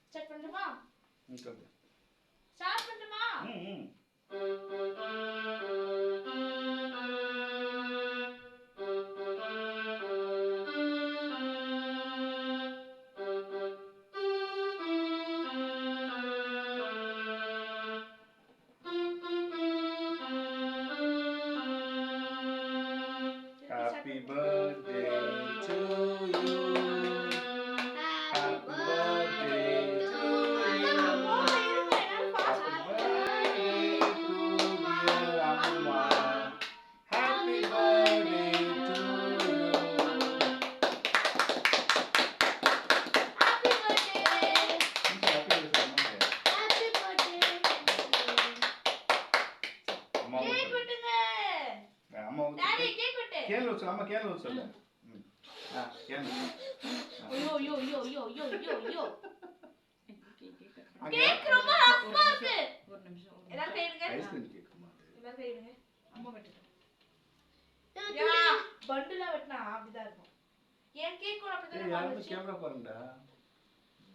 Start பண்ணட்டுமா? சொல்லு. Start பண்ணட்டுமா? Happy birthday to you. Happy birthday to you. Happy birthday to dear Amma. Happy birthday to you. Happy birthday. Happy birthday. Happy birthday. அம்மா cake வெட்டுங்க. அம்மா daddy cake வெட்டு. Can வச்சு அம்மா can வச்சு சொல்லு. கேன். ஐயோ ஐயோ ஐயோ ஐயோ ஐயோ ஐயோ ஐயோ. கேக் ரொம்ப ரஃப்பா இருக்கு. ஒரு நிமிஷம். எல்லாரும் கை எடுங்க. ஐஸ்கிரீம் கேக் அம்மா. எல்லாரும் கை எடுங்க. அம்மா வெட்டுங்க. யா பண்டுல வெட்டினா அப்படிதான் இருக்கும். என் கேக் கூட அப்படிதான் இருந்துச்சு. கேமரா பாருங்கடா.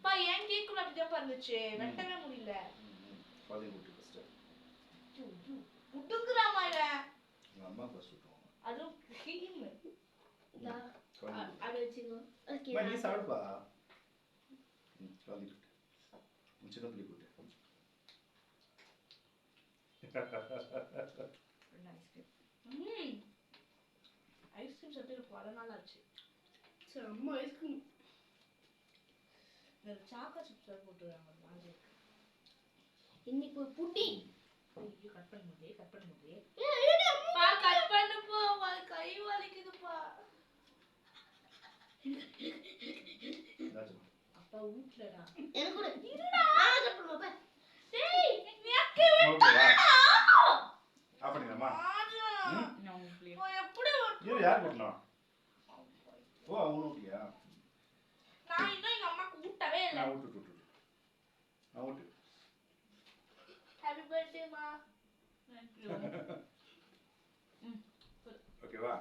பா என் கேக் கூட அப்படிதான் இருந்துச்சு. வெட்டவே முடியல. பாதி விட்டு ஃபர்ஸ்ட். புடுங்குறாமா இவன். அம்மா ஃபர்ஸ்ட் விட்டுவாங்க. அது கிரீம். அது வெச்சுங்க. ஓகே. நீ சாப்பிடுப்பா. பாதி விட்டு. சின்ன புள்ளி கூட்டு. ஐஸ்கிரீம் சாப்பிட்டு பல நாள் ஆச்சு. சரி அம்மா ஐஸ்கிரீம். இந்த சாக்கா சிப்ஸ் போட்டுறாங்க மாதிரி. இன்னைக்கு ஒரு புட்டி. ஐயோ கட் பண்ண முடியே. பா கட் பண்ணு போ. கை வலிக்குதுப்பா. அப்பா ஊட்லடா. எனக்கு கூட இருடா. கட் பண்ணுப்பா. டேய் நீக்கே ஓகேவா? ஆஃப் பண்ணிடலாமா? நான் உங்களுக்கு ஓ எப்படி இது யார் கூட்டனா? ஓ அவனு ஊட்டியா? நான் இன்னும் எங்க அம்மாக்கு ஊட்டவே இல்ல. நான் ஊட்டு. நான் ஊட்டு. ஹேப்பி பர்த்டே மா. ஓகேவா?